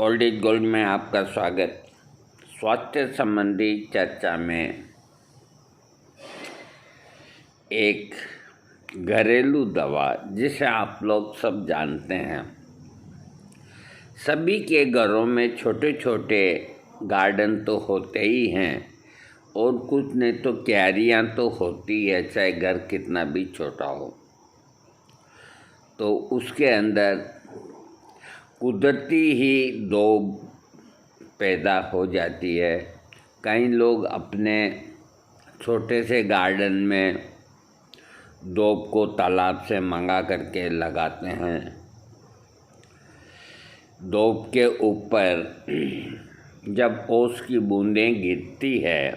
Old is gold में आपका स्वागत। स्वास्थ्य संबंधी चर्चा में एक घरेलू दवा जिसे आप लोग सब जानते हैं। सभी के घरों में छोटे छोटे गार्डन तो होते ही हैं और कुछ नहीं तो क्यारियाँ तो होती है, चाहे घर कितना भी छोटा हो। तो उसके अंदर कुदरती ही दोब पैदा हो जाती है। कई लोग अपने छोटे से गार्डन में दोब को तालाब से मंगा करके लगाते हैं। दोब के ऊपर जब ओस की बूंदें गिरती है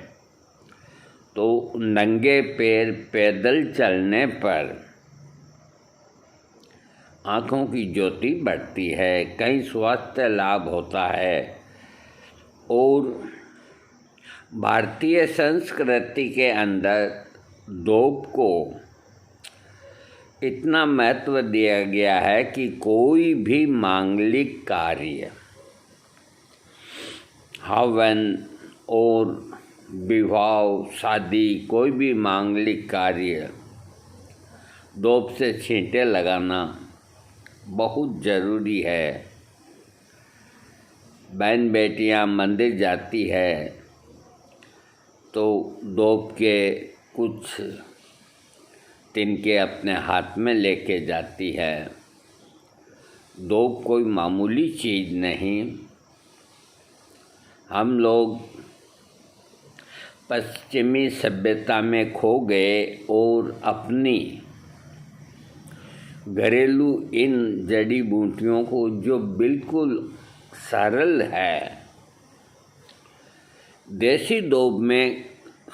तो नंगे पैर पैदल चलने पर आँखों की ज्योति बढ़ती है, कई स्वास्थ्य लाभ होता है। और भारतीय संस्कृति के अंदर दोब को इतना महत्व दिया गया है कि कोई भी मांगलिक कार्य, हवन और विवाह, शादी, कोई भी मांगलिक कार्य दोब से छींटे लगाना बहुत ज़रूरी है। बहन बेटियां मंदिर जाती है तो दोब के कुछ तिनके अपने हाथ में लेके जाती है। दोब कोई मामूली चीज़ नहीं। हम लोग पश्चिमी सभ्यता में खो गए और अपनी घरेलू इन जड़ी बूटियों को, जो बिल्कुल सरल है, देसी दोब में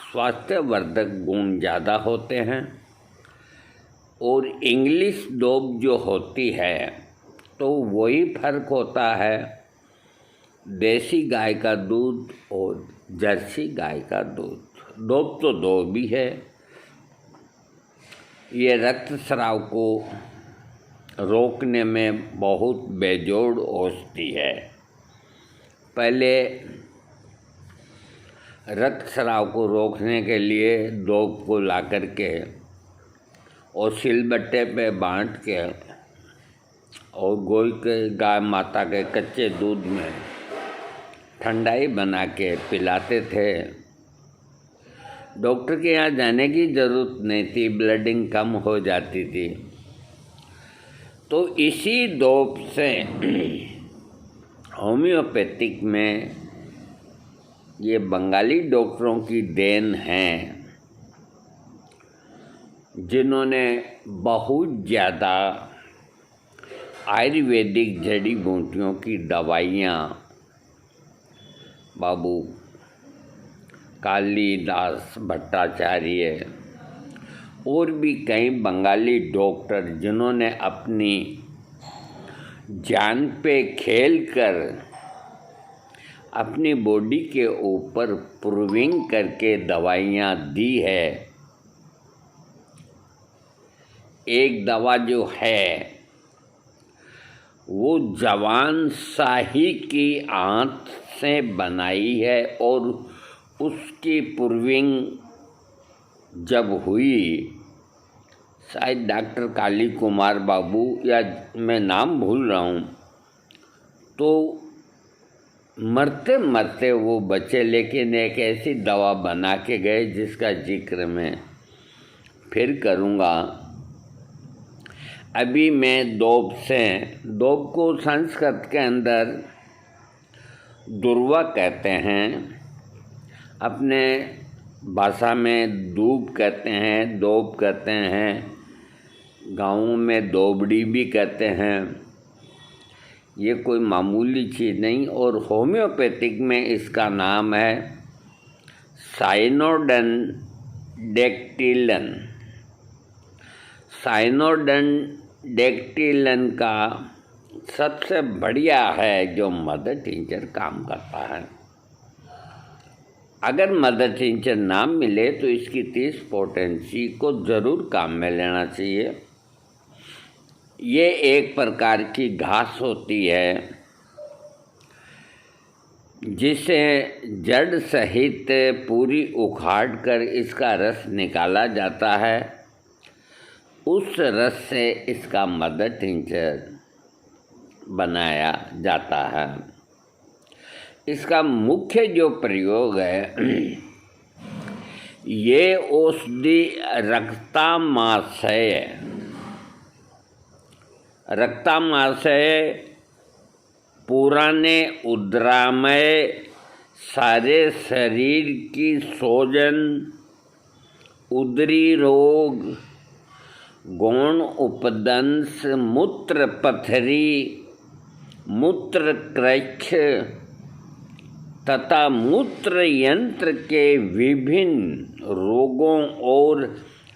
स्वास्थ्यवर्धक गुण ज़्यादा होते हैं और इंग्लिश दोब जो होती है तो वही फर्क होता है देसी गाय का दूध और जर्सी गाय का दूध। दोब तो दोब ही है। ये रक्तस्राव को रोकने में बहुत बेजोड़ औषधि है। पहले रक्तस्राव को रोकने के लिए दोब को ला कर के और सिलबट्टे पे बांट के और गाय माता के कच्चे दूध में ठंडाई बना के पिलाते थे। डॉक्टर के यहाँ जाने की ज़रूरत नहीं थी, ब्लीडिंग कम हो जाती थी। तो इसी दोब से होम्योपैथिक में ये बंगाली डॉक्टरों की देन है, जिन्होंने बहुत ज़्यादा आयुर्वेदिक जड़ी बूटियों की दवाइयाँ, बाबू कालिदास भट्टाचार्य और भी कई बंगाली डॉक्टर, जिन्होंने अपनी जान पे खेल कर अपनी बॉडी के ऊपर प्रूविंग करके दवाइयाँ दी है। एक दवा जो है वो जवान शाही की आंत से बनाई है और उसकी प्रूविंग जब हुई, शायद डॉक्टर काली कुमार बाबू, या मैं नाम भूल रहा हूँ, तो मरते मरते वो बचे, लेकिन एक ऐसी दवा बना के गए जिसका जिक्र मैं फिर करूँगा। अभी मैं दोब को संस्कृत के अंदर दुर्वा कहते हैं, अपने भाषा में दूब कहते हैं, दोब कहते हैं, गाँवों में दोबड़ी भी कहते हैं। ये कोई मामूली चीज़ नहीं। और होम्योपैथिक में इसका नाम है साइनोडेन डेक्टिलन। साइनोडेन डेक्टिलन का सबसे बढ़िया है जो मदर टिंचर काम करता है। अगर मदर टिंचर ना मिले तो इसकी 30 पोटेंसी को ज़रूर काम में लेना चाहिए। ये एक प्रकार की घास होती है जिसे जड़ सहित पूरी उखाड़ कर इसका रस निकाला जाता है, उस रस से इसका मदर टिंचर बनाया जाता है। इसका मुख्य जो प्रयोग है, ये औषधि रक्तामाशय, पुराने उद्रामय, सारे शरीर की सूजन, उदरी रोग, गौण उपदंश, मूत्र पथरी, मूत्र क्रक्ष तथा मूत्र यंत्र के विभिन्न रोगों और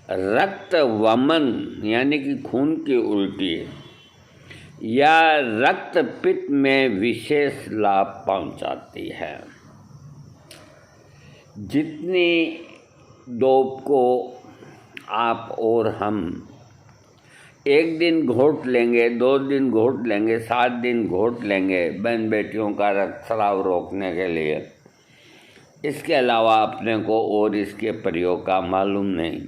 रक्त वमन यानी कि खून की उल्टी या रक्त पित्त में विशेष लाभ पहुंचाती है। जितनी डोप को आप और हम एक दिन घोट लेंगे, 2 दिन घोट लेंगे, 7 दिन घोट लेंगे बहन बेटियों का रक्तस्राव रोकने के लिए, इसके अलावा अपने को और इसके प्रयोग का मालूम नहीं।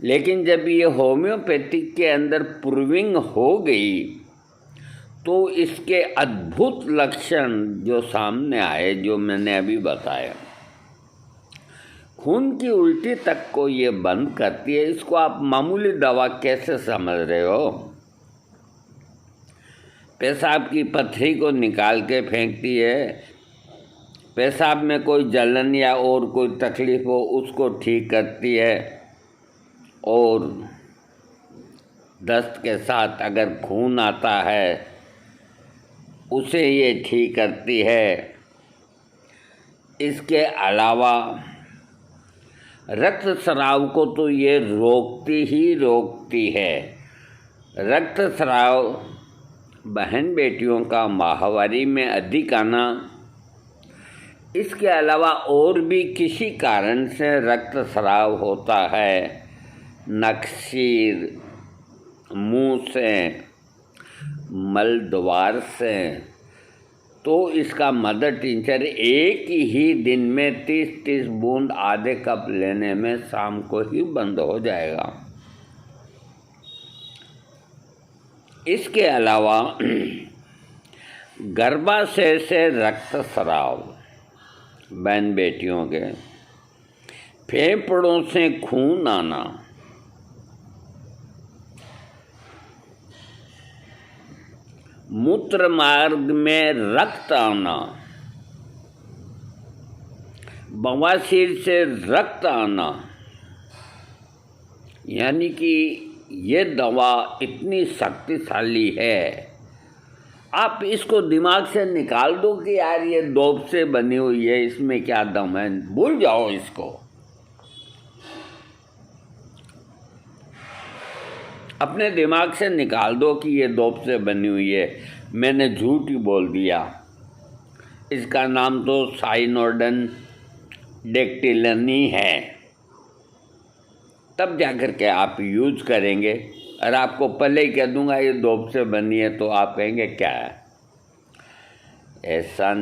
लेकिन जब ये होम्योपैथिक के अंदर प्रूविंग हो गई तो इसके अद्भुत लक्षण जो सामने आए, जो मैंने अभी बताया, खून की उल्टी तक को ये बंद करती है। इसको आप मामूली दवा कैसे समझ रहे हो? पेशाब की पथरी को निकाल के फेंकती है, पेशाब में कोई जलन या और कोई तकलीफ हो उसको ठीक करती है, और दस्त के साथ अगर खून आता है उसे ये ठीक करती है। इसके अलावा रक्तस्राव को तो ये रोकती ही रोकती है। रक्तस्राव बहन बेटियों का माहवारी में अधिक आना, इसके अलावा और भी किसी कारण से रक्तस्राव होता है, नक्सीर, मुंह से, मल द्वार से, तो इसका मदर टिंचर एक ही दिन में 30-30 बूंद आधे कप लेने में शाम को ही बंद हो जाएगा। इसके अलावा गर्भाशय से रक्तस्राव, बहन बेटियों के फेफड़ों से खून आना, मूत्र मार्ग में रक्त आना, बवासीर से रक्त आना, यानी कि ये दवा इतनी शक्तिशाली है। आप इसको दिमाग से निकाल दो कि यार ये डोप से बनी हुई है, इसमें क्या दम है, भूल जाओ इसको। अपने दिमाग से निकाल दो कि ये डोप से बनी हुई है, मैंने झूठ ही बोल दिया। इसका नाम तो साइनोडन डेक्टिलनी है। तब जाकर के आप यूज करेंगे। और आपको पहले ही कह दूंगा ये डोप से बनी है तो आप कहेंगे क्या है। ऐसा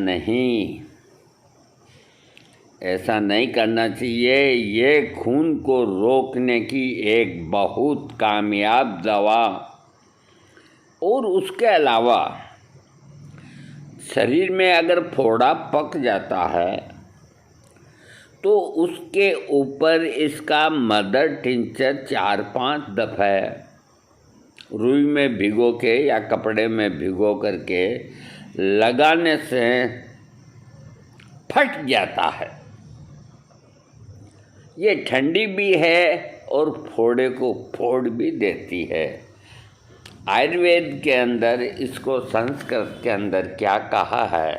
नहीं करना चाहिए। ये खून को रोकने की एक बहुत कामयाब दवा, और उसके अलावा शरीर में अगर फोड़ा पक जाता है तो उसके ऊपर इसका मदर टिंचर 4-5 दफ़े रुई में भिगो के या कपड़े में भिगो करके लगाने से फट जाता है। ये ठंडी भी है और फोड़े को फोड़ भी देती है। आयुर्वेद के अंदर इसको संस्कृत के अंदर क्या कहा है,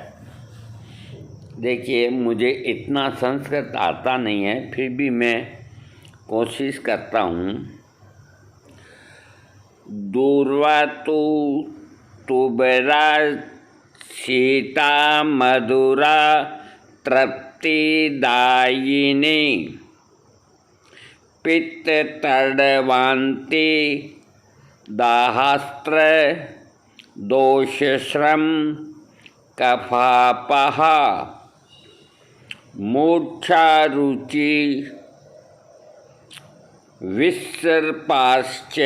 देखिए मुझे इतना संस्कृत आता नहीं है, फिर भी मैं कोशिश करता हूँ। दूर्वा तु तुबरा सीता मधुरा तृप्तिदायिनी पित्त तड़वान्ति दाहास्त्र दोषश्रम कफापः मूर्छारुचि विसर्पाश्च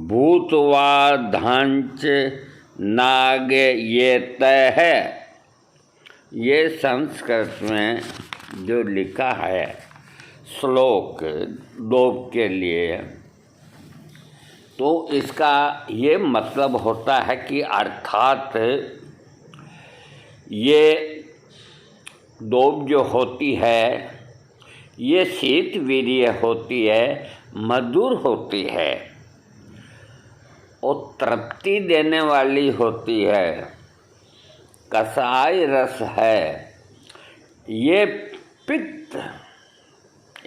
भूतवाधांच नागयेतः। ये संस्कृत में जो लिखा है श्लोक दोब के लिए, तो इसका ये मतलब होता है कि अर्थात ये दोब जो होती है ये शीतवीर्य होती है, मधुर होती है और तृप्ति देने वाली होती है, कसाय रस है। ये पित्त,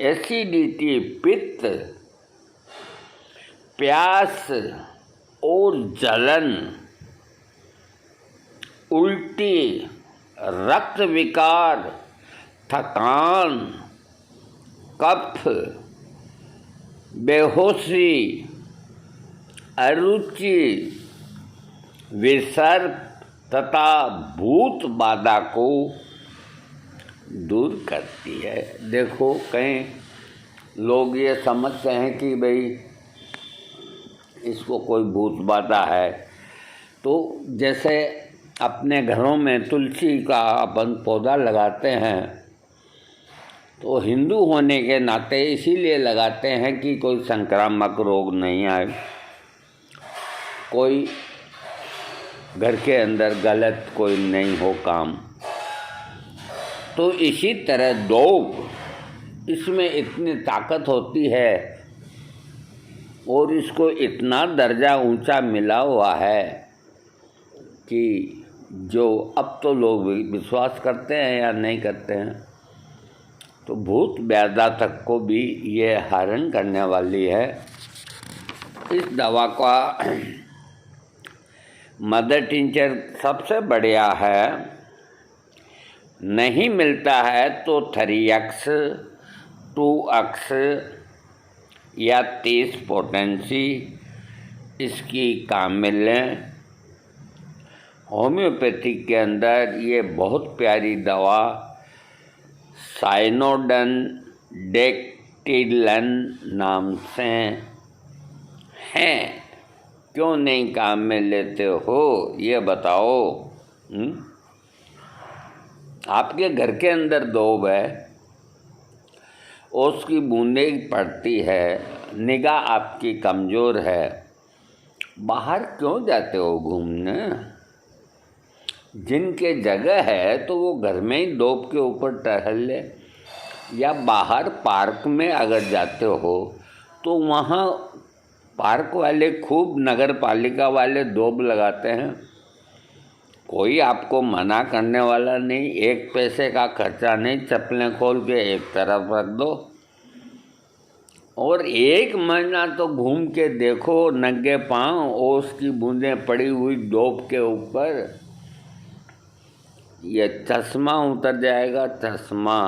एसिडिटी, पित्त, प्यास और जलन, उल्टी, रक्त विकार, थकान, कफ, बेहोशी, अरुचि, विसर्प तथा भूत बाधा को दूर करती है। देखो कहीं लोग ये समझते हैं कि भाई इसको कोई भूत बाधा है, तो जैसे अपने घरों में तुलसी का अपन पौधा लगाते हैं तो हिंदू होने के नाते इसीलिए लगाते हैं कि कोई संक्रामक रोग नहीं आए, कोई घर के अंदर गलत कोई नहीं हो काम। तो इसी तरह दोब, इसमें इतनी ताकत होती है और इसको इतना दर्जा ऊंचा मिला हुआ है कि जो अब तो लोग विश्वास करते हैं या नहीं करते हैं, तो भूत व्याधा तक को भी ये हरण करने वाली है। इस दवा का मदर टिंचर सबसे बढ़िया है। नहीं मिलता है तो 3x 2x या 30 पोटेंसी इसकी काम मिलें। होम्योपैथी के अंदर ये बहुत प्यारी दवा साइनोडन डेक्टिलन नाम से हैं। क्यों नहीं काम में लेते हो ये बताओ। आपके घर के अंदर दोब है, उसकी बूंदें पड़ती है, निगाह आपकी कमज़ोर है, बाहर क्यों जाते हो घूमने? जिनके जगह है तो वो घर में ही दोब के ऊपर टहल ले, या बाहर पार्क में अगर जाते हो तो वहाँ पार्क वाले खूब नगर पालिका वाले दोब लगाते हैं। कोई आपको मना करने वाला नहीं, 1 पैसे का खर्चा नहीं, चप्पलें खोल के एक तरफ रख दो और 1 महीना तो घूम के देखो नंगे पाँव और उसकी बूंदें पड़ी हुई दोब के ऊपर, ये चश्मा उतर जाएगा, चश्मा।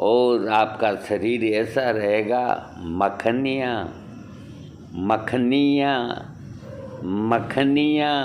और आपका शरीर ऐसा रहेगा मखनियाँ मखनियाँ मखनियाँ